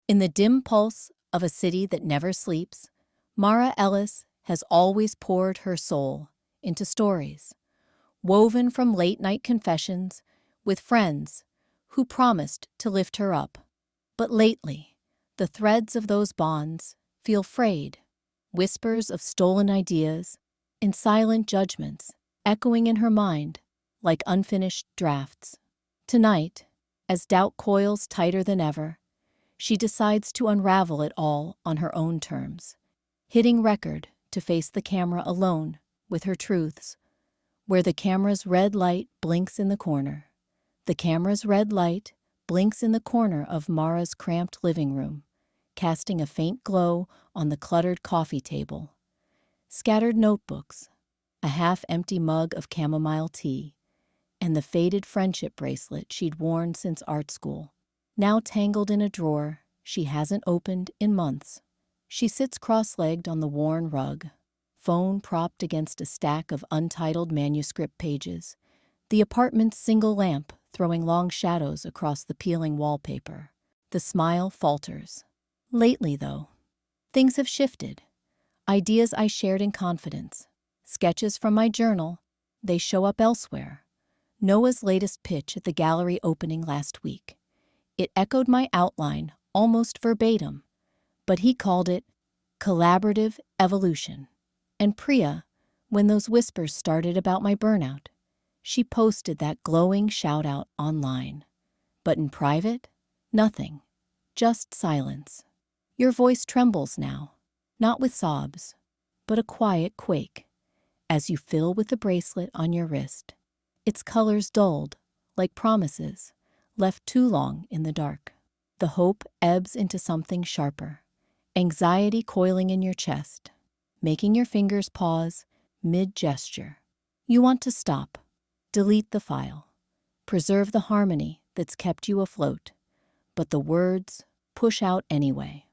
In the dim pulse of a city that never sleeps, Mara Ellis has always poured her soul into stories, woven from late-night confessions with friends who promised to lift her up. But lately, the threads of those bonds feel frayed, whispers of stolen ideas and silent judgments echoing in her mind like unfinished drafts. Tonight, as doubt coils tighter than ever, she decides to unravel it all on her own terms, hitting record to face the camera alone with her truths. Where the camera's red light blinks in the corner. The camera's red light blinks in the corner of Mara's cramped living room, casting a faint glow on the cluttered coffee table. Scattered notebooks, a half-empty mug of chamomile tea, and the faded friendship bracelet she'd worn since art school, now tangled in a drawer she hasn't opened in months. She sits cross-legged on the worn rug, phone propped against a stack of untitled manuscript pages, the apartment's single lamp throwing long shadows across the peeling wallpaper. The smile falters. Lately, though, things have shifted. Ideas I shared in confidence, sketches from my journal, they show up elsewhere. Noah's latest pitch at the gallery opening last week. It echoed my outline almost verbatim, but he called it collaborative evolution. And Priya, when those whispers started about my burnout, she posted that glowing shout-out online. But in private, nothing, just silence. Your voice trembles now, not with sobs, but a quiet quake, as you fill with the bracelet on your wrist. Its colors dulled, like promises, left too long in the dark. The hope ebbs into something sharper, anxiety coiling in your chest, making your fingers pause mid-gesture. You want to stop, delete the file, preserve the harmony that's kept you afloat, but the words push out anyway.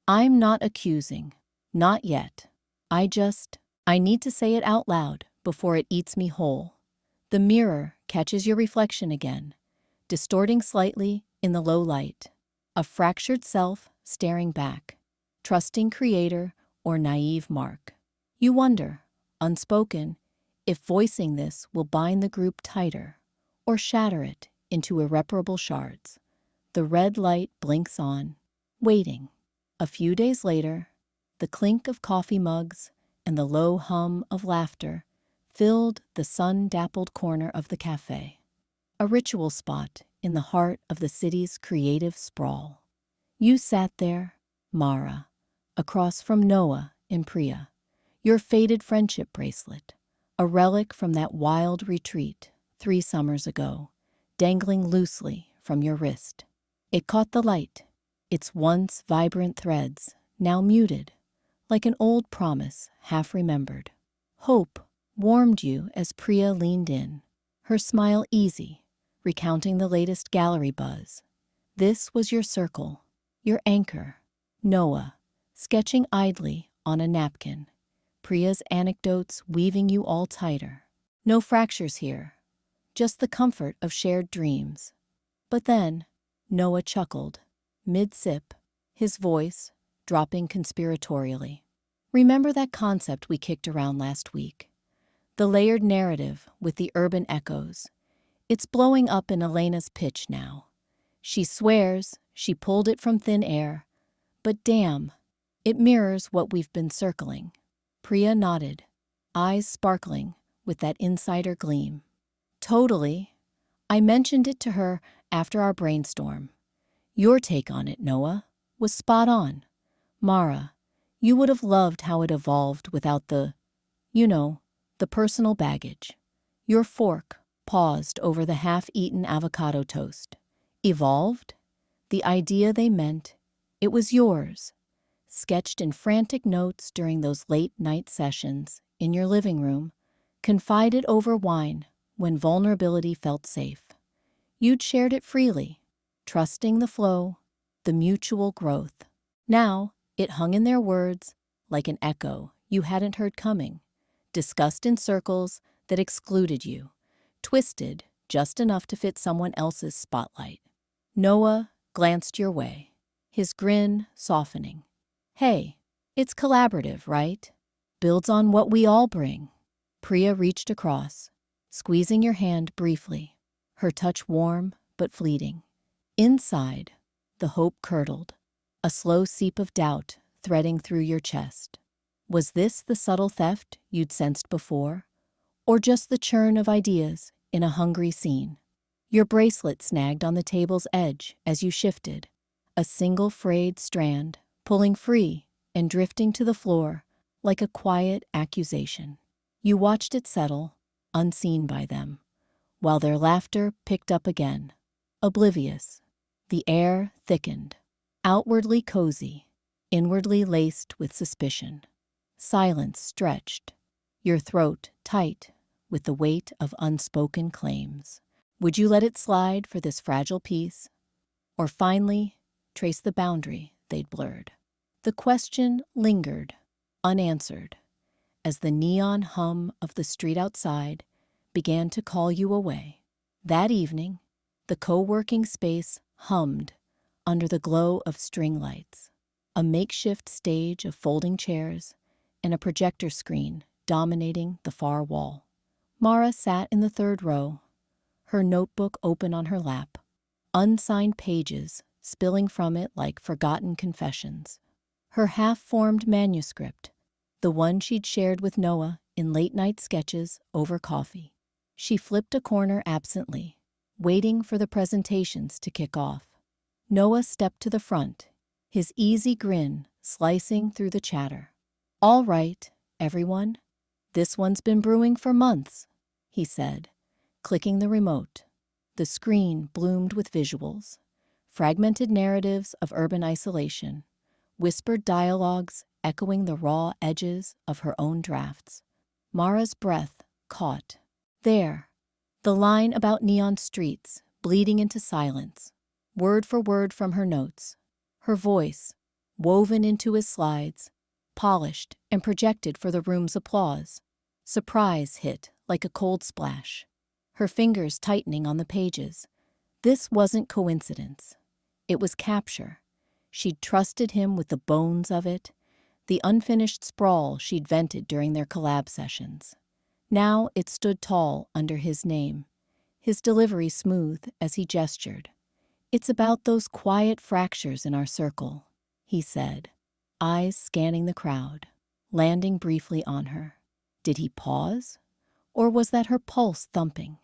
I'm not accusing, not yet. I need to say it out loud before it eats me whole. The mirror catches your reflection again, distorting slightly in the low light. A fractured self staring back, trusting creator or naive mark. You wonder, unspoken, if voicing this will bind the group tighter or shatter it into irreparable shards. The red light blinks on, waiting. A few days later, the clink of coffee mugs and the low hum of laughter filled the sun-dappled corner of the cafe, a ritual spot in the heart of the city's creative sprawl. You sat there, Mara, across from Noah and Priya, your faded friendship bracelet, a relic from that wild retreat 3 summers ago, dangling loosely from your wrist. It caught the light, its once vibrant threads now muted, like an old promise half remembered. Hope warmed you as Priya leaned in, her smile easy, recounting the latest gallery buzz. This was your circle, your anchor. Noah, sketching idly on a napkin, Priya's anecdotes weaving you all tighter. No fractures here, just the comfort of shared dreams. But then, Noah chuckled, mid-sip, his voice dropping conspiratorially. Remember that concept we kicked around last week? The layered narrative with the urban echoes. It's blowing up in Elena's pitch now. She swears she pulled it from thin air, but damn, it mirrors what we've been circling. Priya nodded, eyes sparkling with that insider gleam. Totally. I mentioned it to her after our brainstorm. Your take on it, Noah, was spot on. Mara, you would have loved how it evolved without the personal baggage. Your fork paused over the half-eaten avocado toast. Evolved? The idea they meant, it was yours, sketched in frantic notes during those late-night sessions in your living room, confided over wine when vulnerability felt safe. You'd shared it freely, trusting the flow, the mutual growth. Now, it hung in their words like an echo you hadn't heard coming, discussed in circles that excluded you, twisted just enough to fit someone else's spotlight. Noah glanced your way, his grin softening. Hey, it's collaborative, right? Builds on what we all bring. Priya reached across, squeezing your hand briefly, her touch warm but fleeting. Inside, the hope curdled, a slow seep of doubt threading through your chest. Was this the subtle theft you'd sensed before, or just the churn of ideas in a hungry scene? Your bracelet snagged on the table's edge as you shifted, a single frayed strand pulling free and drifting to the floor like a quiet accusation. You watched it settle, unseen by them, while their laughter picked up again. Oblivious, the air thickened, outwardly cozy, inwardly laced with suspicion. Silence stretched, your throat tight with the weight of unspoken claims. Would you let it slide for this fragile piece, or finally trace the boundary they'd blurred? The question lingered, unanswered, as the neon hum of the street outside began to call you away. That evening, the co-working space hummed under the glow of string lights, a makeshift stage of folding chairs and a projector screen dominating the far wall. Mara sat in the third row, her notebook open on her lap, unsigned pages spilling from it like forgotten confessions. Her half-formed manuscript, the one she'd shared with Noah in late-night sketches over coffee. She flipped a corner absently, waiting for the presentations to kick off. Noah stepped to the front, his easy grin slicing through the chatter. "All right, everyone. This one's been brewing for months," he said, clicking the remote. The screen bloomed with visuals, fragmented narratives of urban isolation, whispered dialogues echoing the raw edges of her own drafts. Mara's breath caught. There, the line about neon streets bleeding into silence, word for word from her notes. Her voice, woven into his slides, polished and projected for the room's applause. Surprise hit like a cold splash, her fingers tightening on the pages. This wasn't coincidence. It was capture. She'd trusted him with the bones of it, the unfinished sprawl she'd vented during their collab sessions. Now it stood tall under his name, his delivery smooth as he gestured. "It's about those quiet fractures in our circle," he said, eyes scanning the crowd, landing briefly on her. Did he pause? Or was that her pulse thumping?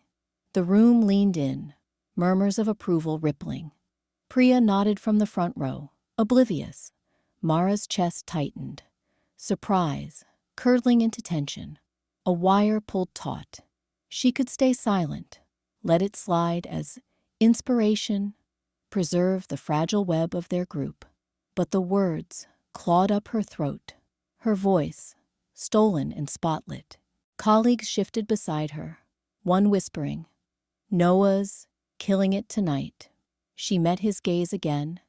The room leaned in, murmurs of approval rippling. Priya nodded from the front row, oblivious. Mara's chest tightened, surprise curdling into tension. A wire pulled taut. She could stay silent, let it slide as inspiration, preserve the fragile web of their group. But the words clawed up her throat, her voice stolen and spotlit. Colleagues shifted beside her, one whispering, "Noah's killing it tonight." She met his gaze again,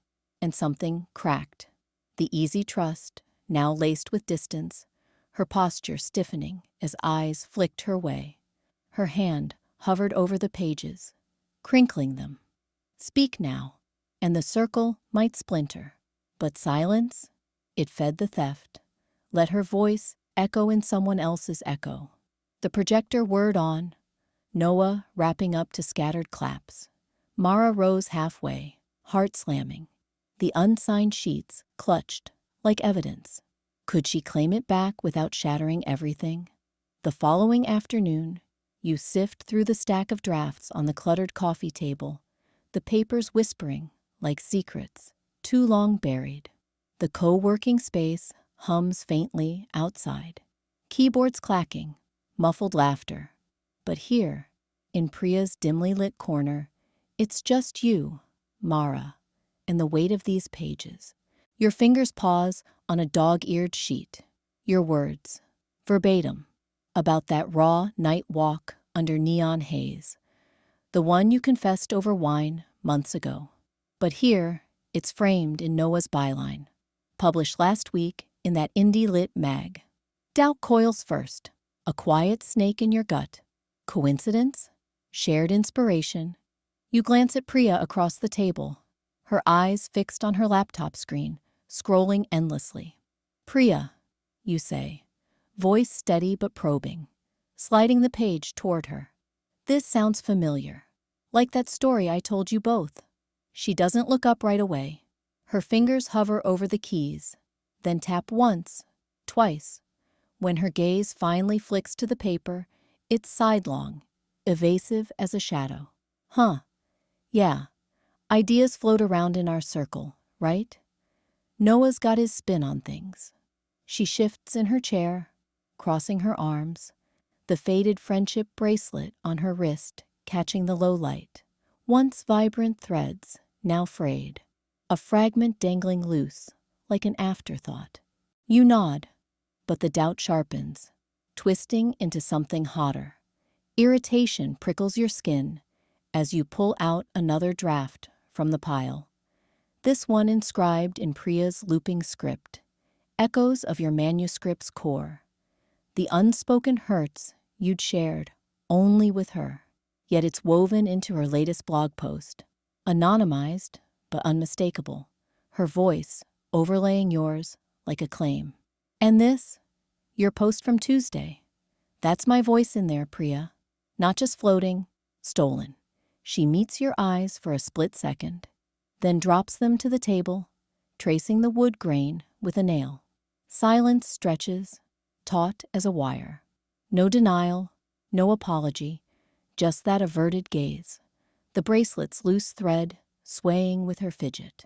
and something cracked. The easy trust, now laced with distance, her posture stiffening as eyes flicked her way. Her hand hovered over the pages, crinkling them. Speak now, and the circle might splinter. But silence? It fed the theft. Let her voice echo in someone else's echo. The projector whirred on, Noah wrapping up to scattered claps. Mara rose halfway, heart slamming. The unsigned sheets clutched like evidence. Could she claim it back without shattering everything? The following afternoon, you sift through the stack of drafts on the cluttered coffee table, the papers whispering like secrets, too long buried. The co-working space hums faintly outside, keyboards clacking, muffled laughter. But here, in Priya's dimly lit corner, it's just you, Mara, and the weight of these pages. Your fingers pause on a dog-eared sheet. Your words, verbatim, about that raw night walk under neon haze, the one you confessed over wine months ago. But here, it's framed in Noah's byline, published last week in that indie-lit mag. Doubt coils first, a quiet snake in your gut. Coincidence? Shared inspiration? You glance at Priya across the table, her eyes fixed on her laptop screen, scrolling endlessly. "Priya," you say, voice steady but probing, sliding the page toward her. "This sounds familiar. Like that story I told you both." She doesn't look up right away. Her fingers hover over the keys, then tap once, twice. When her gaze finally flicks to the paper, it's sidelong, evasive as a shadow. "Huh. Yeah. Ideas float around in our circle, right? Noah's got his spin on things." She shifts in her chair, crossing her arms, the faded friendship bracelet on her wrist catching the low light. Once vibrant threads, now frayed, a fragment dangling loose, like an afterthought. You nod, but the doubt sharpens, twisting into something hotter. Irritation prickles your skin as you pull out another draft from the pile. This one inscribed in Priya's looping script, echoes of your manuscript's core. The unspoken hurts you'd shared only with her, yet it's woven into her latest blog post. Anonymized, but unmistakable, her voice overlaying yours like a claim. "And this? Your post from Tuesday. That's my voice in there, Priya. Not just floating, stolen." She meets your eyes for a split second, then drops them to the table, tracing the wood grain with a nail. Silence stretches, taut as a wire. No denial, no apology, just that averted gaze. The bracelet's loose thread swaying with her fidget.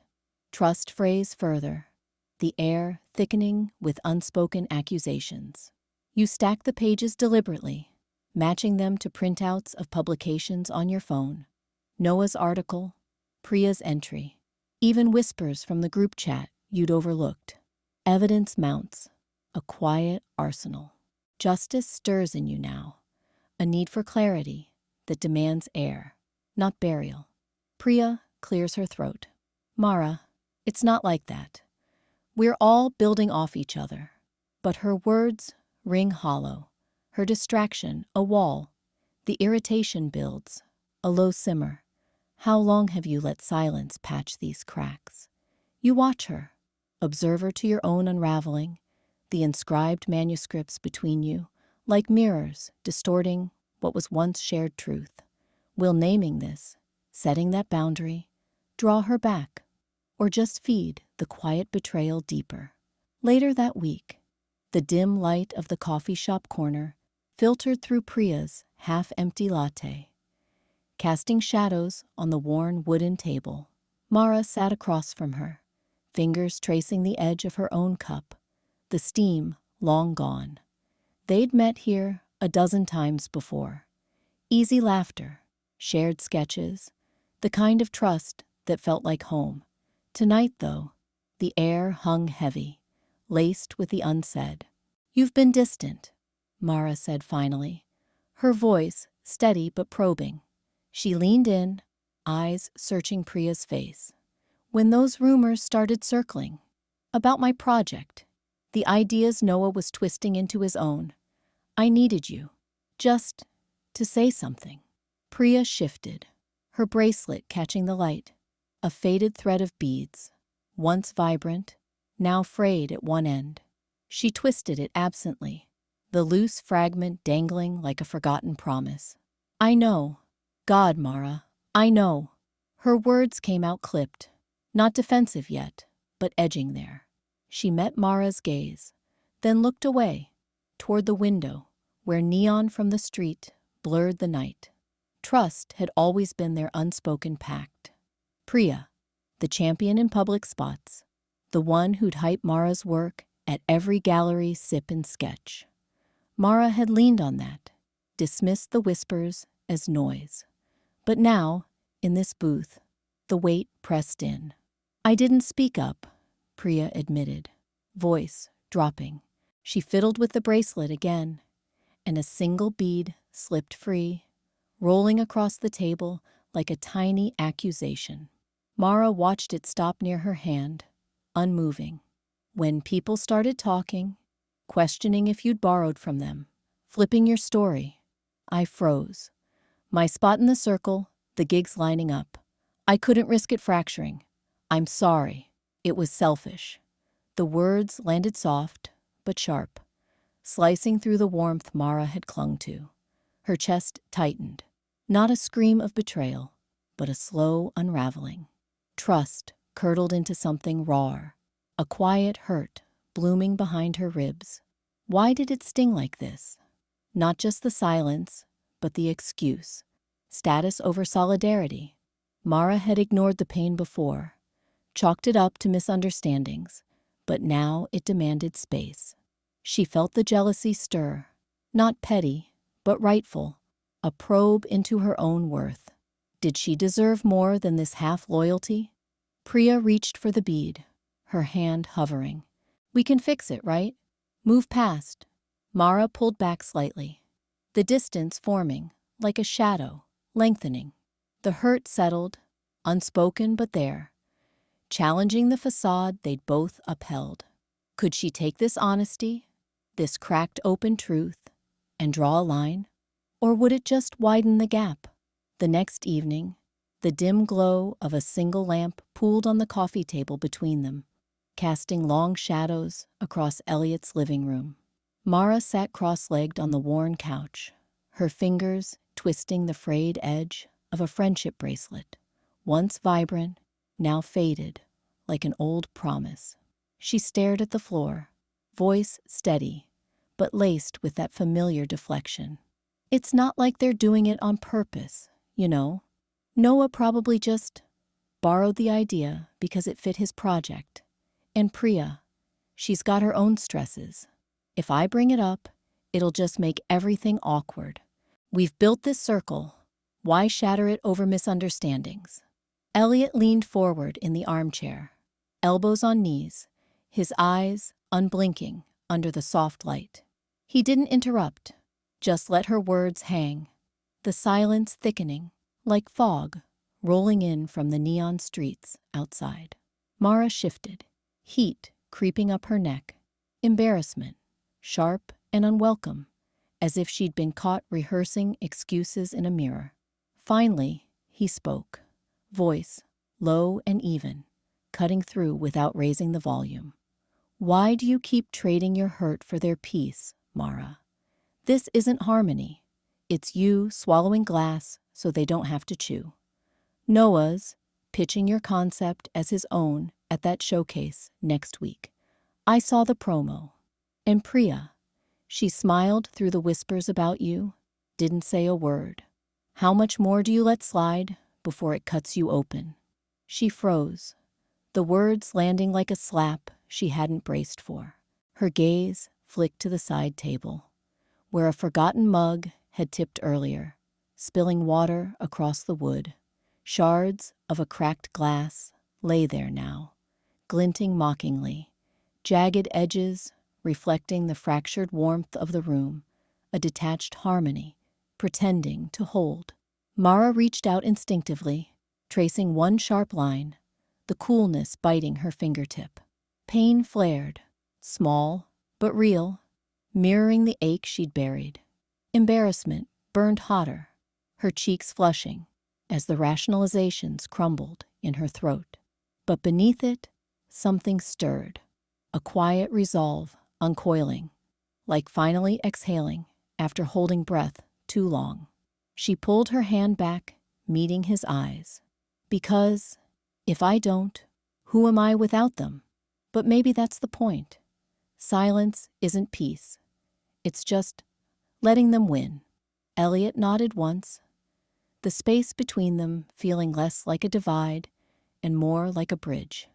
Trust phrase further, the air thickening with unspoken accusations. You stack the pages deliberately, matching them to printouts of publications on your phone. Noah's article, Priya's entry, even whispers from the group chat you'd overlooked. Evidence mounts, a quiet arsenal. Justice stirs in you now, a need for clarity that demands air, not burial. Priya clears her throat. "Mara, it's not like that. We're all building off each other." But her words ring hollow, her distraction a wall. The irritation builds, a low simmer. How long have you let silence patch these cracks? You watch her, observer to your own unraveling, the inscribed manuscripts between you, like mirrors distorting what was once shared truth. Will naming this, setting that boundary, draw her back, or just feed the quiet betrayal deeper? Later that week, the dim light of the coffee shop corner filtered through Priya's half-empty latte, casting shadows on the worn wooden table. Mara sat across from her, fingers tracing the edge of her own cup, the steam long gone. They'd met here a dozen times before. Easy laughter, shared sketches, the kind of trust that felt like home. Tonight, though, the air hung heavy, laced with the unsaid. "You've been distant," Mara said finally, her voice steady but probing. She leaned in, eyes searching Priya's face. "When those rumors started circling about my project, the ideas Noah was twisting into his own, I needed you, just to say something." Priya shifted, her bracelet catching the light, a faded thread of beads, once vibrant, now frayed at one end. She twisted it absently, the loose fragment dangling like a forgotten promise. "I know. God, Mara, I know." Her words came out clipped, not defensive yet, but edging there. She met Mara's gaze, then looked away, toward the window, where neon from the street blurred the night. Trust had always been their unspoken pact. Priya, the champion in public spots, the one who'd hype Mara's work at every gallery sip and sketch. Mara had leaned on that, dismissed the whispers as noise. But now, in this booth, the weight pressed in. "I didn't speak up," Priya admitted, voice dropping. She fiddled with the bracelet again, and a single bead slipped free, rolling across the table like a tiny accusation. Mara watched it stop near her hand, unmoving. When people started talking, questioning if you'd borrowed from them, flipping your story, I froze. My spot in the circle, the gigs lining up. I couldn't risk it fracturing. I'm sorry. It was selfish. The words landed soft, but sharp, slicing through the warmth Mara had clung to. Her chest tightened. Not a scream of betrayal, but a slow unraveling. Trust curdled into something rawer, a quiet hurt blooming behind her ribs. Why did it sting like this? Not just the silence, but the excuse. Status over solidarity. Mara had ignored the pain before, chalked it up to misunderstandings, but now it demanded space. She felt the jealousy stir, not petty, but rightful, a probe into her own worth. Did she deserve more than this half-loyalty? Priya reached for the bead, her hand hovering. We can fix it, right? Move past. Mara pulled back slightly, the distance forming, like a shadow, lengthening. The hurt settled, unspoken but there, challenging the facade they'd both upheld. Could she take this honesty, this cracked open truth, and draw a line? Or would it just widen the gap? The next evening, the dim glow of a single lamp pooled on the coffee table between them, casting long shadows across Elliot's living room. Mara sat cross-legged on the worn couch, her fingers twisting the frayed edge of a friendship bracelet, once vibrant, now faded, like an old promise. She stared at the floor, voice steady, but laced with that familiar deflection. It's not like they're doing it on purpose, you know. Noah probably just borrowed the idea because it fit his project. And Priya, she's got her own stresses. If I bring it up, it'll just make everything awkward. We've built this circle. Why shatter it over misunderstandings? Elliot leaned forward in the armchair, elbows on knees, his eyes unblinking under the soft light. He didn't interrupt, just let her words hang, the silence thickening, like fog, rolling in from the neon streets outside. Mara shifted, heat creeping up her neck, embarrassment, sharp and unwelcome, as if she'd been caught rehearsing excuses in a mirror. Finally, he spoke, voice low and even, cutting through without raising the volume. Why do you keep trading your hurt for their peace, Mara? This isn't harmony. It's you swallowing glass so they don't have to chew. Noah's pitching your concept as his own at that showcase next week. I saw the promo. And Priya, she smiled through the whispers about you, didn't say a word. How much more do you let slide before it cuts you open? She froze, the words landing like a slap she hadn't braced for. Her gaze flicked to the side table, where a forgotten mug had tipped earlier, spilling water across the wood. Shards of a cracked glass lay there now, glinting mockingly, jagged edges reflecting the fractured warmth of the room, a detached harmony, pretending to hold. Mara reached out instinctively, tracing one sharp line, the coolness biting her fingertip. Pain flared, small but real, mirroring the ache she'd buried. Embarrassment burned hotter, her cheeks flushing, as the rationalizations crumbled in her throat. But beneath it, something stirred, a quiet resolve uncoiling, like finally exhaling after holding breath too long. She pulled her hand back, meeting his eyes. Because, if I don't, who am I without them? But maybe that's the point. Silence isn't peace. It's just letting them win. Elliot nodded once, the space between them feeling less like a divide and more like a bridge.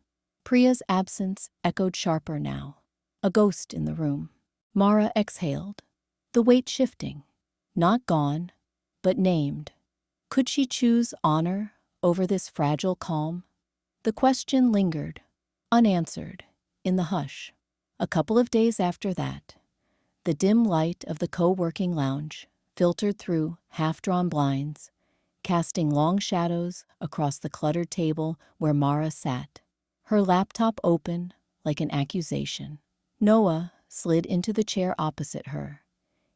Priya's absence echoed sharper now, a ghost in the room. Mara exhaled, the weight shifting, not gone, but named. Could she choose honor over this fragile calm? The question lingered, unanswered, in the hush. A couple of days after that, the dim light of the co-working lounge filtered through half-drawn blinds, casting long shadows across the cluttered table where Mara sat, her laptop open like an accusation. Noah slid into the chair opposite her,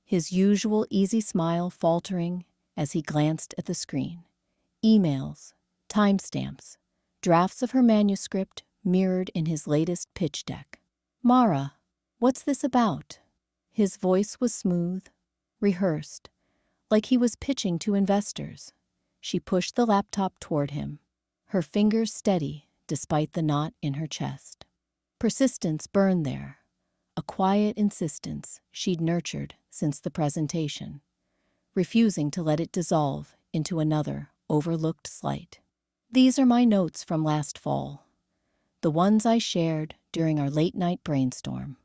his usual easy smile faltering as he glanced at the screen. Emails, timestamps, drafts of her manuscript mirrored in his latest pitch deck. "Mara, what's this about?" His voice was smooth, rehearsed, like he was pitching to investors. She pushed the laptop toward him, her fingers steady despite the knot in her chest. Persistence burned there, a quiet insistence she'd nurtured since the presentation, refusing to let it dissolve into another overlooked slight. "These are my notes from last fall, the ones I shared during our late-night brainstorm.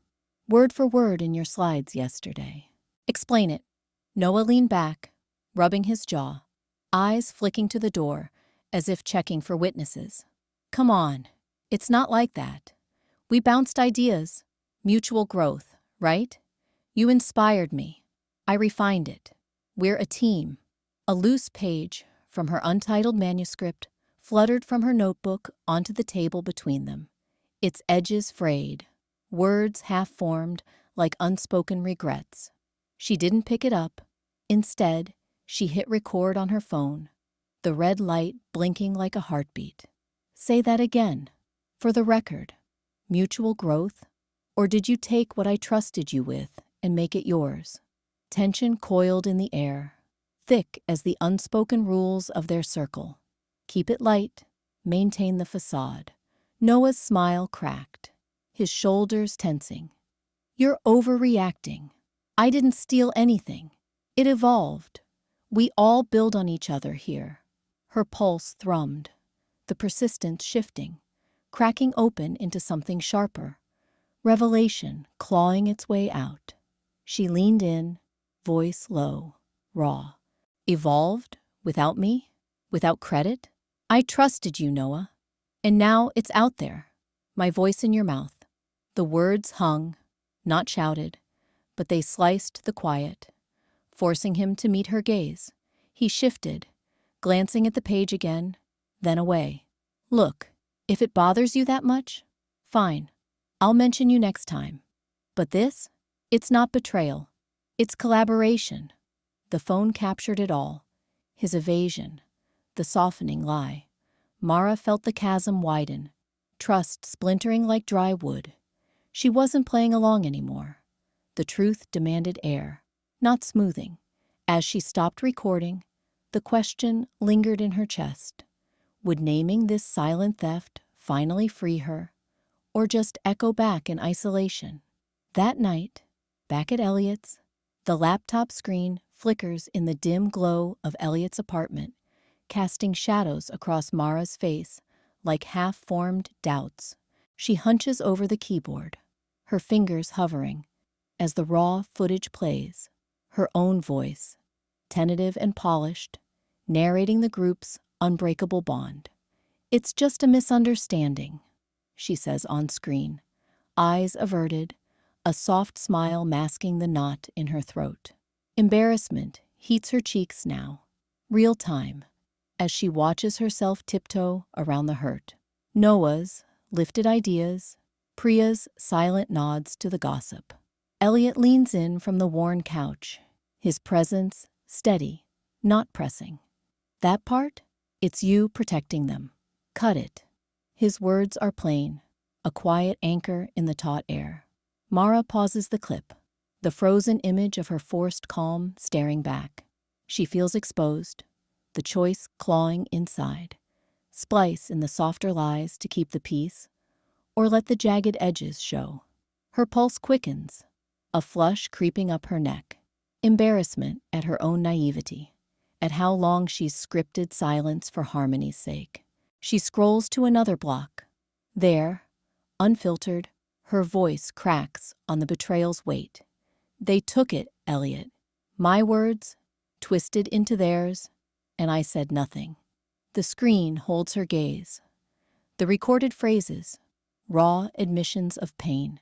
Word for word in your slides yesterday." "Explain it." Noah leaned back, rubbing his jaw, eyes flicking to the door as if checking for witnesses. "Come on, it's not like that. We bounced ideas, mutual growth, right? You inspired me. I refined it. We're a team." A loose page from her untitled manuscript fluttered from her notebook onto the table between them, its edges frayed, words half-formed like unspoken regrets. She didn't pick it up. Instead, she hit record on her phone, the red light blinking like a heartbeat. "Say that again. For the record. Mutual growth? Or did you take what I trusted you with and make it yours?" Tension coiled in the air, thick as the unspoken rules of their circle. Keep it light, maintain the facade. Noah's smile cracked, his shoulders tensing. "You're overreacting. I didn't steal anything. It evolved. We all build on each other here." Her pulse thrummed, the persistence shifting, cracking open into something sharper, revelation clawing its way out. She leaned in, voice low, raw. "Evolved? Without me? Without credit? I trusted you, Noah. And now it's out there, my voice in your mouth." The words hung, not shouted, but they sliced the quiet, forcing him to meet her gaze. He shifted, glancing at the page again, then away. "Look, if it bothers you that much, fine. I'll mention you next time. But this? It's not betrayal. It's collaboration." The phone captured it all. His evasion, the softening lie. Mara felt the chasm widen, trust splintering like dry wood. She wasn't playing along anymore. The truth demanded air, not smoothing. As she stopped recording, the question lingered in her chest. Would naming this silent theft finally free her, or just echo back in isolation? That night, back at Elliot's, the laptop screen flickers in the dim glow of Elliot's apartment, casting shadows across Mara's face like half-formed doubts. She hunches over the keyboard, her fingers hovering, as the raw footage plays, her own voice, tentative and polished, narrating the group's unbreakable bond. "It's just a misunderstanding," she says on screen, eyes averted, a soft smile masking the knot in her throat. Embarrassment heats her cheeks now, real time, as she watches herself tiptoe around the hurt. Noah's lifted ideas, Priya's silent nods to the gossip. Elliot leans in from the worn couch, his presence steady, not pressing. "That part? It's you protecting them. Cut it." His words are plain, a quiet anchor in the taut air. Mara pauses the clip, the frozen image of her forced calm staring back. She feels exposed, the choice clawing inside. Splice in the softer lies to keep the peace, or let the jagged edges show. Her pulse quickens, a flush creeping up her neck. Embarrassment at her own naivety, at how long she's scripted silence for harmony's sake. She scrolls to another block. There, unfiltered, her voice cracks on the betrayal's weight. "They took it, Elliot. My words, twisted into theirs, and I said nothing." The screen holds her gaze. The recorded phrases, raw admissions of pain,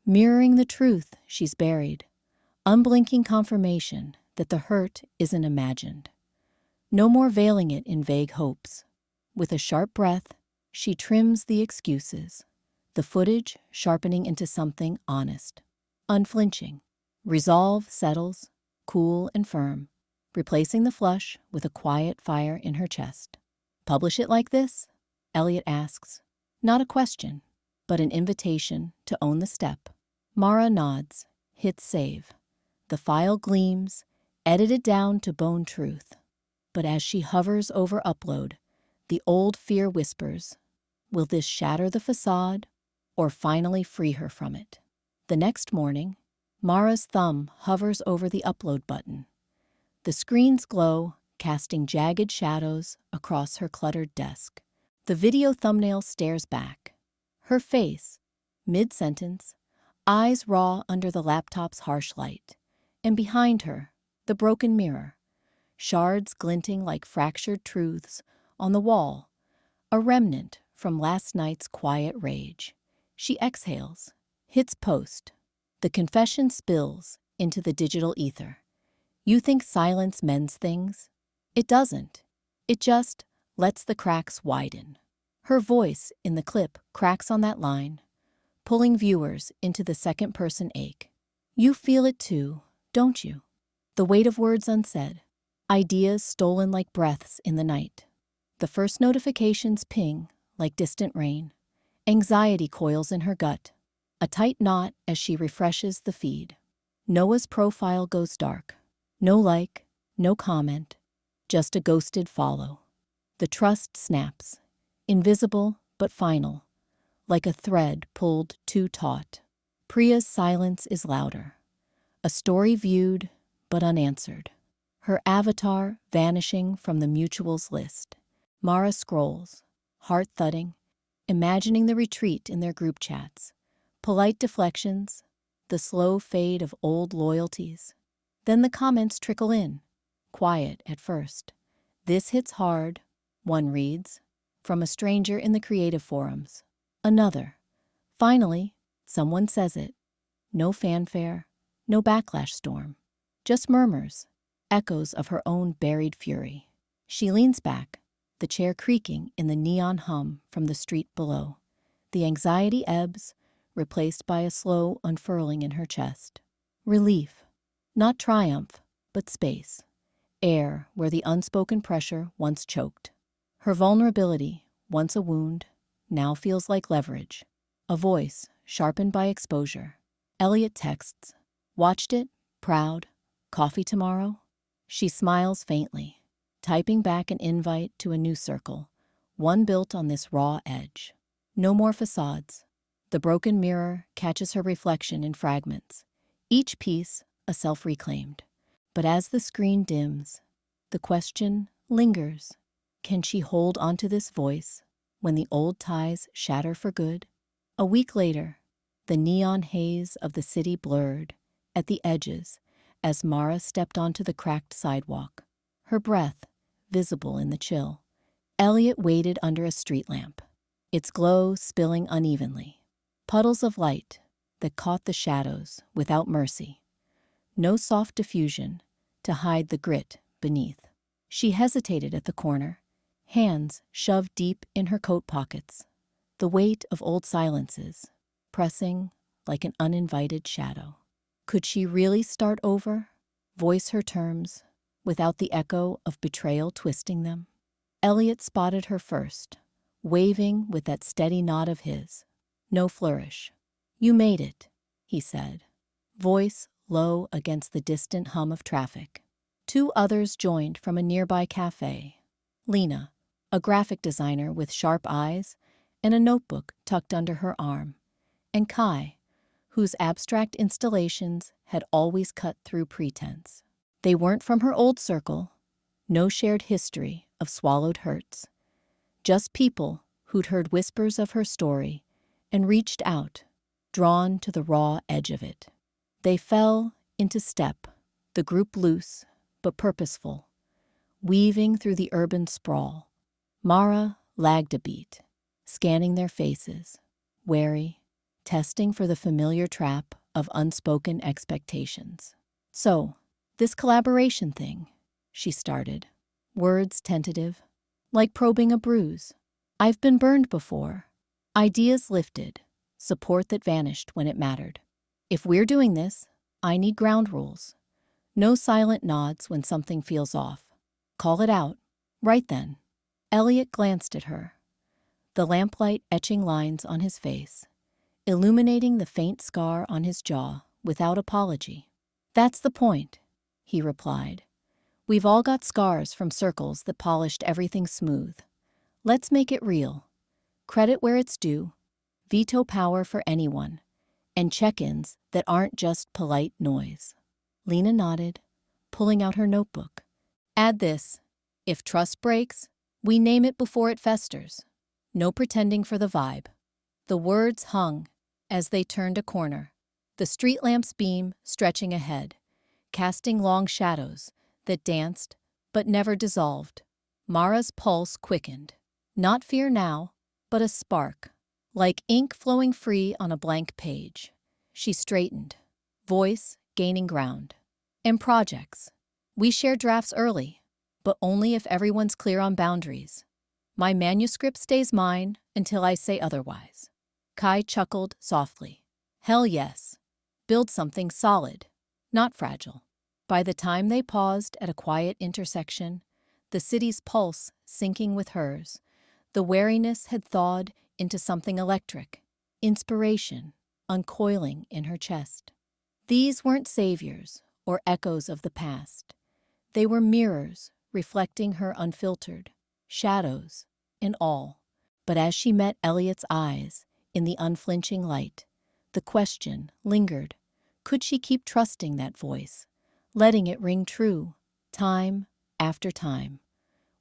mirroring the truth she's buried, unblinking confirmation that the hurt isn't imagined. No more veiling it in vague hopes. With a sharp breath, she trims the excuses, the footage sharpening into something honest, unflinching. Resolve settles, cool and firm, replacing the flush with a quiet fire in her chest. Publish it like this? Elliot asks. Not a question, but an invitation to own the step. Mara nods, hits save. The file gleams, edited down to bone truth. But as she hovers over upload, the old fear whispers, will this shatter the facade or finally free her from it? The next morning, Mara's thumb hovers over the upload button. The screen's glow, casting jagged shadows across her cluttered desk. The video thumbnail stares back. Her face, mid-sentence, eyes raw under the laptop's harsh light. And behind her, the broken mirror, shards glinting like fractured truths on the wall, a remnant from last night's quiet rage. She exhales, hits post. The confession spills into the digital ether. You think silence mends things? It doesn't. It just lets the cracks widen. Her voice in the clip cracks on that line, pulling viewers into the second-person ache. You feel it too, don't you? The weight of words unsaid, ideas stolen like breaths in the night. The first notifications ping like distant rain. Anxiety coils in her gut, a tight knot as she refreshes the feed. Noah's profile goes dark. No like, no comment, just a ghosted follow. The trust snaps, invisible but final, like a thread pulled too taut. Priya's silence is louder, a story viewed but unanswered. Her avatar vanishing from the mutuals list. Mara scrolls, heart thudding, imagining the retreat in their group chats. Polite deflections, the slow fade of old loyalties. Then the comments trickle in, quiet at first. This hits hard, one reads, from a stranger in the creative forums. Another. Finally, someone says it. No fanfare, no backlash storm. Just murmurs, echoes of her own buried fury. She leans back, the chair creaking in the neon hum from the street below. The anxiety ebbs, replaced by a slow unfurling in her chest. Relief. Not triumph, but space. Air where the unspoken pressure once choked. Her vulnerability, once a wound, now feels like leverage. A voice sharpened by exposure. Elliot texts. Watched it, proud. Coffee tomorrow? She smiles faintly, typing back an invite to a new circle, one built on this raw edge. No more facades. The broken mirror catches her reflection in fragments, each piece a self-reclaimed. But as the screen dims, the question lingers. Can she hold onto this voice when the old ties shatter for good? A week later, the neon haze of the city blurred at the edges as Mara stepped onto the cracked sidewalk, her breath visible in the chill. Elliot waited under a street lamp, its glow spilling unevenly. Puddles of light that caught the shadows without mercy. No soft diffusion to hide the grit beneath. She hesitated at the corner, hands shoved deep in her coat pockets, the weight of old silences pressing like an uninvited shadow. Could she really start over, voice her terms, without the echo of betrayal twisting them? Elliot spotted her first, waving with that steady nod of his. No flourish. You made it, he said, voice low against the distant hum of traffic. Two others joined from a nearby cafe. Lena, a graphic designer with sharp eyes and a notebook tucked under her arm, and Kai, whose abstract installations had always cut through pretense. They weren't from her old circle, no shared history of swallowed hurts, just people who'd heard whispers of her story and reached out, drawn to the raw edge of it. They fell into step, the group loose but purposeful, weaving through the urban sprawl. Mara lagged a beat, scanning their faces, wary, testing for the familiar trap of unspoken expectations. So, this collaboration thing, she started, words tentative, like probing a bruise. I've been burned before. Ideas lifted, support that vanished when it mattered. If we're doing this, I need ground rules. No silent nods when something feels off. Call it out. Right then. Elliot glanced at her. the lamplight etching lines on his face, illuminating the faint scar on his jaw without apology. "That's the point," he replied. "We've all got scars from circles that polished everything smooth. Let's make it real. Credit where it's due, veto power for anyone, and check-ins that aren't just polite noise." Lena nodded, pulling out her notebook. "Add this. If trust breaks, we name it before it festers. No pretending for the vibe." The words hung as they turned a corner, the street lamp's beam stretching ahead, casting long shadows that danced but never dissolved. Mara's pulse quickened. Not fear now, but a spark, like ink flowing free on a blank page. She straightened, voice gaining ground. "And projects. We share drafts early, but only if everyone's clear on boundaries. My manuscript stays mine until I say otherwise." Kai chuckled softly. "Hell yes. Build something solid, not fragile." By the time they paused at a quiet intersection, the city's pulse syncing with hers, the wariness had thawed into something electric, inspiration uncoiling in her chest. These weren't saviors or echoes of the past. They were mirrors reflecting her unfiltered, shadows and all. But as she met Elliot's eyes in the unflinching light, the question lingered. Could she keep trusting that voice, letting it ring true, time after time,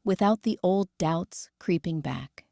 without the old doubts creeping back?